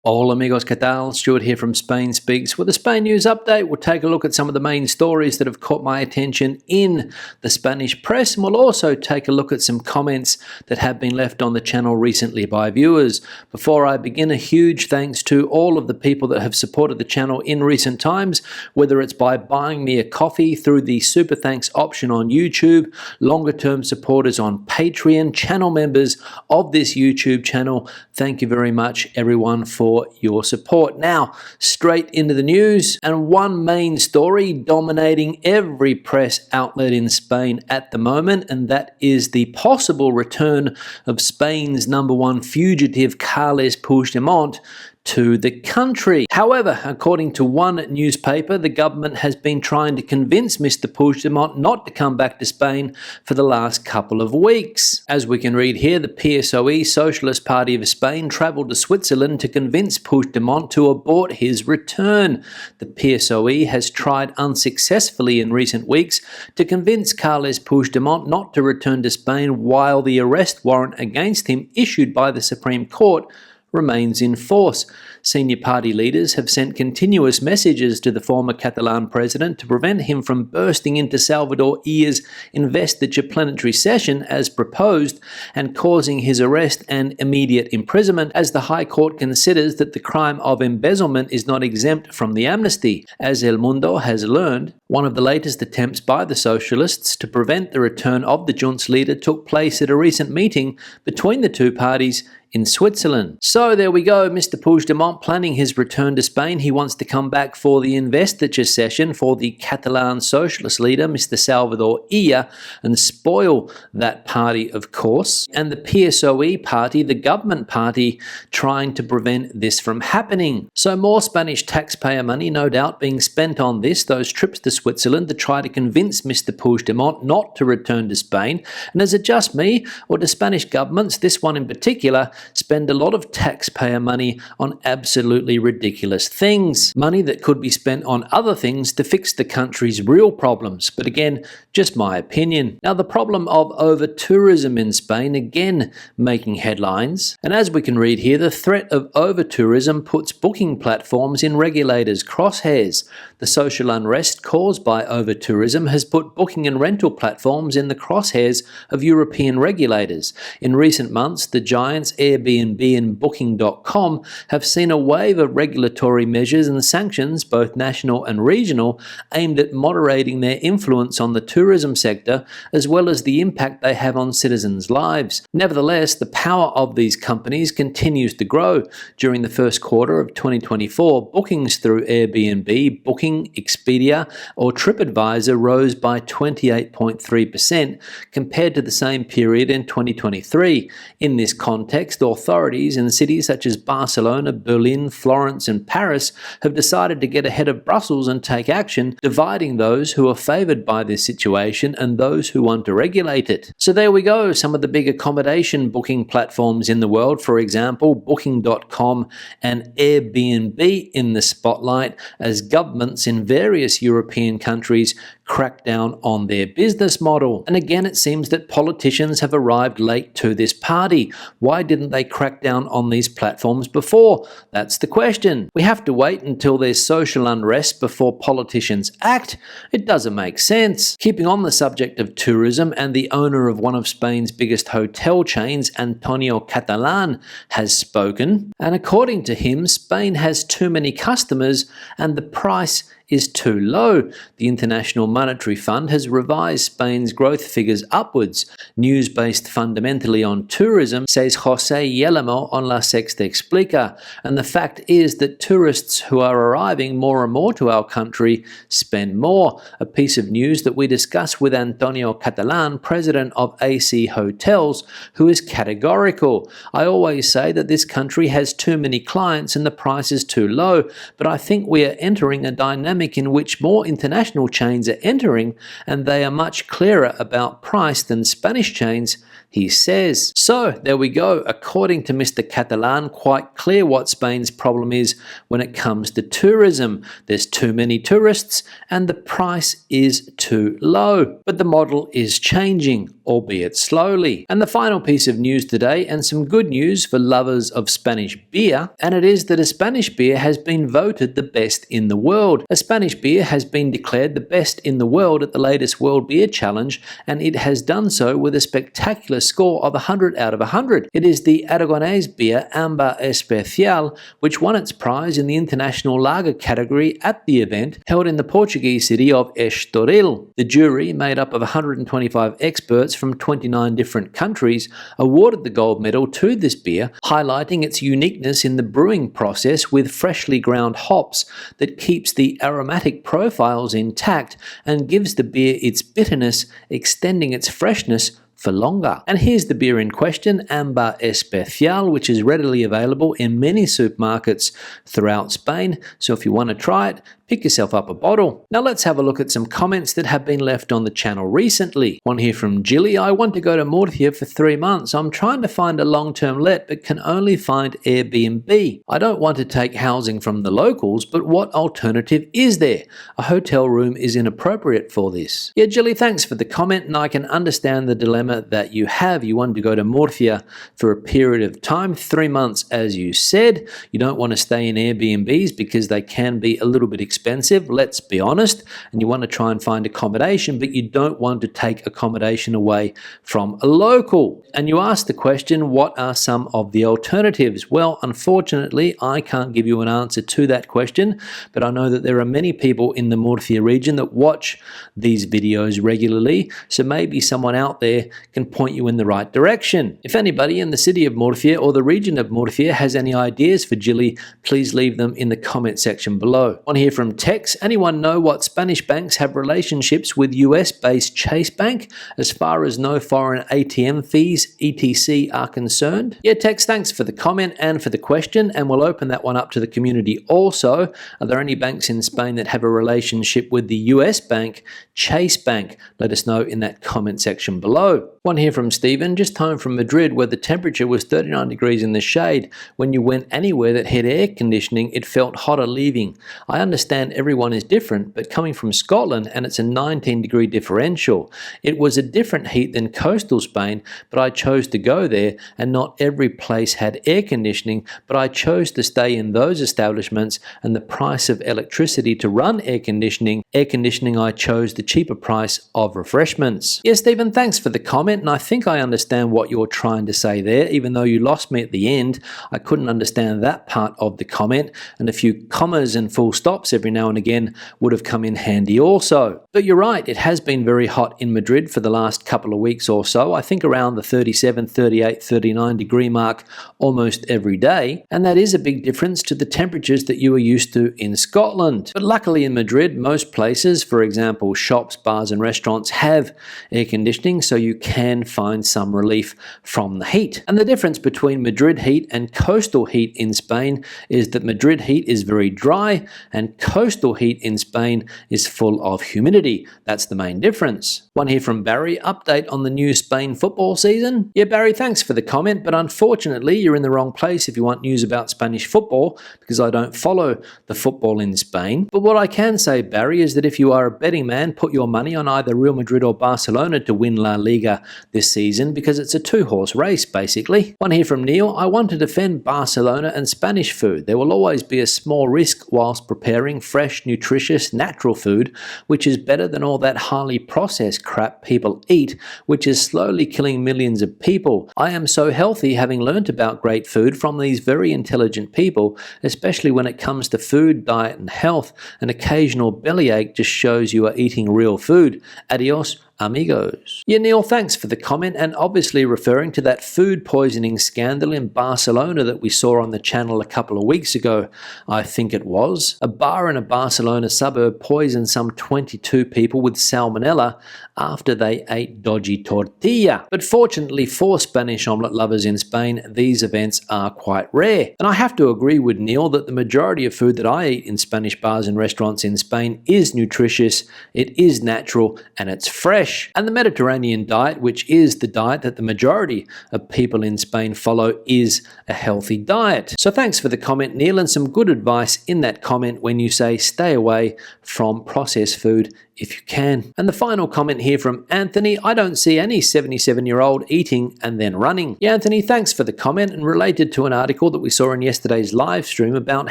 Hola amigos, ¿qué tal? Stuart here from Spain Speaks. With a Spain news update, we'll take a look at some of the main stories that have caught my attention in the Spanish press, and we'll also take a look at some comments that have been left on the channel recently by viewers. Before I begin, a huge thanks to all of the people that have supported the channel in recent times, whether it's by buying me a coffee through the Super Thanks option on YouTube, longer term supporters on Patreon, channel members of this YouTube channel. Thank you very much everyone for your support. Now, straight into the news, and one main story dominating every press outlet in Spain at the moment, and that is the possible return of Spain's #1 fugitive Carles Puigdemont to the country. However, according to one newspaper, the government has been trying to convince Mr. Puigdemont not to come back to Spain for the last couple of weeks. As we can read here, the PSOE, Socialist Party of Spain, travelled to Switzerland to convince Puigdemont to abort his return. The PSOE has tried unsuccessfully in recent weeks to convince Carles Puigdemont not to return to Spain while the arrest warrant against him issued by the Supreme Court remains in force. Senior party leaders have sent continuous messages to the former Catalan president to prevent him from bursting into Salvador Illa's investiture plenary session as proposed and causing his arrest and immediate imprisonment, as the High Court considers that the crime of embezzlement is not exempt from the amnesty. As El Mundo has learned, one of the latest attempts by the socialists to prevent the return of the Junts leader took place at a recent meeting between the two parties in Switzerland. So there we go, Mr. Puigdemont planning his return to Spain. He wants to come back for the investiture session for the Catalan socialist leader, Mr. Salvador Illa, and spoil that party, of course. And the PSOE party, the government party, trying to prevent this from happening. So more Spanish taxpayer money, no doubt, being spent on this, those trips to Switzerland to try to convince Mr. Puigdemont not to return to Spain. And is it just me, or do Spanish governments, this one in particular, spend a lot of taxpayer money on absolutely ridiculous things? Money that could be spent on other things to fix the country's real problems. But again, just my opinion. Now, the problem of over-tourism in Spain, again making headlines. And as we can read here, the threat of over-tourism puts booking platforms in regulators' crosshairs. The social unrest caused by over-tourism has put booking and rental platforms in the crosshairs of European regulators. In recent months, the giants Airbnb and Booking.com have seen a wave of regulatory measures and sanctions, both national and regional, aimed at moderating their influence on the tourism sector, as well as the impact they have on citizens' lives. Nevertheless, the power of these companies continues to grow. During the first quarter of 2024, bookings through Airbnb, Booking, Expedia, or TripAdvisor rose by 28.3% compared to the same period in 2023. In this context, authorities in cities such as Barcelona, Berlin, Florence, and Paris have decided to get ahead of Brussels and take action, dividing those who are favoured by this situation and those who want to regulate it. So there we go, some of the big accommodation booking platforms in the world, for example, Booking.com and Airbnb in the spotlight as governments in various European countries crack down on their business model. And again, it seems that politicians have arrived late to this party. Why didn't they crack down on these platforms before? That's the question. We have to wait until there's social unrest before politicians act? It doesn't make sense. Keeping on the subject of tourism, and the owner of one of Spain's biggest hotel chains, Antonio Catalan, has spoken. And according to him, Spain has too many customers and the price is too low. The International Monetary Fund has revised Spain's growth figures upwards. News based fundamentally on tourism, says José Yelamo on La Sexta Explica. And the fact is that tourists who are arriving more and more to our country spend more. A piece of news that we discuss with Antonio Catalan, president of AC Hotels, who is categorical. I always say that this country has too many clients and the price is too low, but I think we are entering a dynamic in which more international chains are entering, and they are much clearer about price than Spanish chains he says. So there we go. According to Mr. Catalan, quite clear what Spain's problem is when it comes to tourism. There's too many tourists and the price is too low. But the model is changing, albeit slowly. And the final piece of news today, and some good news for lovers of Spanish beer, and it is that a Spanish beer has been voted the best in the world. A Spanish beer has been declared the best in the world at the latest World Beer Challenge, and it has done so with a spectacular score of 100 out of 100. It is the Aragonese beer Amber Especial, which won its prize in the International Lager category at the event held in the Portuguese city of Estoril. The jury, made up of 125 experts from 29 different countries, awarded the gold medal to this beer, highlighting its uniqueness in the brewing process with freshly ground hops that keeps the aromatic profiles intact and gives the beer its bitterness, extending its freshness for longer. And here's the beer in question, Amber Especial, which is readily available in many supermarkets throughout Spain. So if you want to try it, pick yourself up a bottle. Now let's have a look at some comments that have been left on the channel recently. One here from Jilly. I want to go to Murcia for 3 months. I'm trying to find a long-term let but can only find Airbnb. I don't want to take housing from the locals, but what alternative is there? A hotel room is inappropriate for this. Yeah, Jilly, thanks for the comment, and I can understand the dilemma that you have. You want to go to Murcia for a period of time, 3 months as you said. You don't want to stay in Airbnbs because they can be a little bit expensive, let's be honest, and you want to try and find accommodation, but you don't want to take accommodation away from a local. And you asked the question, what are some of the alternatives? Well, unfortunately, I can't give you an answer to that question, but I know that there are many people in the Murcia region that watch these videos regularly, so maybe someone out there can point you in the right direction. If anybody in the city of Murcia or the region of Murcia has any ideas for Jilly, please leave them in the comment section below. One here from Tex. Anyone know what Spanish banks have relationships with US-based Chase Bank as far as no foreign ATM fees, etc. are concerned? Yeah, Tex, thanks for the comment and for the question, and we'll open that one up to the community also. Are there any banks in Spain that have a relationship with the US bank, Chase Bank? Let us know in that comment section below. One here from Stephen. Just home from Madrid where the temperature was 39 degrees in the shade. When you went anywhere that had air conditioning, it felt hotter leaving. I understand everyone is different, but coming from Scotland and it's a 19-degree differential. It was a different heat than coastal Spain, but I chose to go there, and not every place had air conditioning, but I chose to stay in those establishments, and the price of electricity to run air conditioning, I chose the cheaper price of refreshments. Yes, Stephen, thanks for the comment, and I think I understand what you're trying to say there. Even though you lost me at the end, I couldn't understand that part of the comment, and a few commas and full stops every now and again would have come in handy also. But you're right, it has been very hot in Madrid for the last couple of weeks or so. I think around the 37, 38, 39 degree mark almost every day, and that is a big difference to the temperatures that you are used to in Scotland. But luckily in Madrid, most places, for example shops, bars and restaurants, have air conditioning, so you can find some relief from the heat. And the difference between Madrid heat and coastal heat in Spain is that Madrid heat is very dry and coastal heat in Spain is full of humidity. That's the main difference. One here from Barry. Update on the new Spain football season? Yeah, Barry, thanks for the comment, but unfortunately you're in the wrong place if you want news about Spanish football, because I don't follow the football in Spain. But what I can say, Barry, is that if you are a betting man, put your money on either Real Madrid or Barcelona to win La Liga this season, because it's a two-horse race basically. One here from Neil. I want to defend Barcelona and Spanish food. There will always be a small risk whilst preparing fresh, nutritious, natural food, which is better than all that highly processed crap people eat, which is slowly killing millions of people. I am so healthy having learnt about great food from these very intelligent people, especially when it comes to food, diet and health. An occasional bellyache just shows you are eating real food. Adios, amigos. Yeah, Neil, thanks for the comment, and obviously referring to that food poisoning scandal in Barcelona that we saw on the channel a couple of weeks ago, I think it was. A bar in a Barcelona suburb poisoned some 22 people with salmonella after they ate dodgy tortilla. But fortunately for Spanish omelette lovers in Spain, these events are quite rare. And I have to agree with Neil that the majority of food that I eat in Spanish bars and restaurants in Spain is nutritious, it is natural, and it's fresh. fresh. And the Mediterranean diet, which is the diet that the majority of people in Spain follow, is a healthy diet. So thanks for the comment, Neil, and some good advice in that comment when you say stay away from processed food if you can. And the final comment here from Anthony: I don't see any 77-year-old eating and then running. Yeah, Anthony, thanks for the comment, and related to an article that we saw in yesterday's live stream about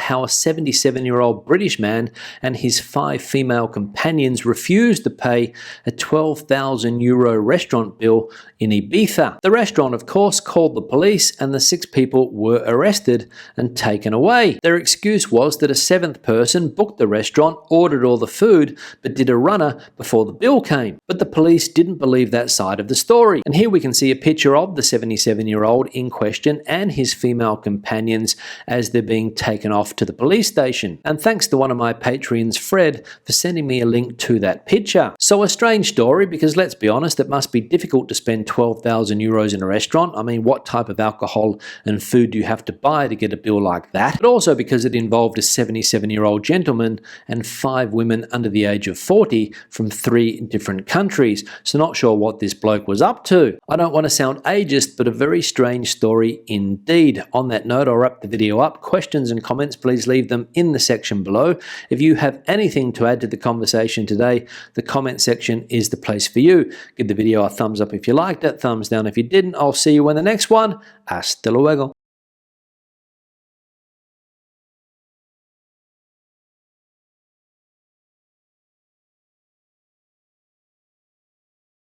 how a 77-year-old British man and his 5 female companions refused to pay a €12,000 restaurant bill in Ibiza. The restaurant, of course, called the police, and the 6 people were arrested and taken away. Their excuse was that a 7th person booked the restaurant, ordered all the food, but did a runner before the bill came. But the police didn't believe that side of the story. And here we can see a picture of the 77-year-old in question and his female companions as they're being taken off to the police station. And thanks to one of my Patreons, Fred, for sending me a link to that picture. So a strange story, because let's be honest, it must be difficult to spend €12,000 in a restaurant. I mean, what type of alcohol and food do you have to buy to get a bill like that? But also because it involved a 77-year-old gentleman and 5 women under the age of 40 from 3 different countries. So not sure what this bloke was up to. I don't want to sound ageist, but a very strange story indeed. On that note, I'll wrap the video up. Questions and comments, please leave them in the section below. If you have anything to add to the conversation today, the comment section is the place for you. Give the video a thumbs up if you liked it, thumbs down if you didn't. I'll see you in the next one. Hasta luego.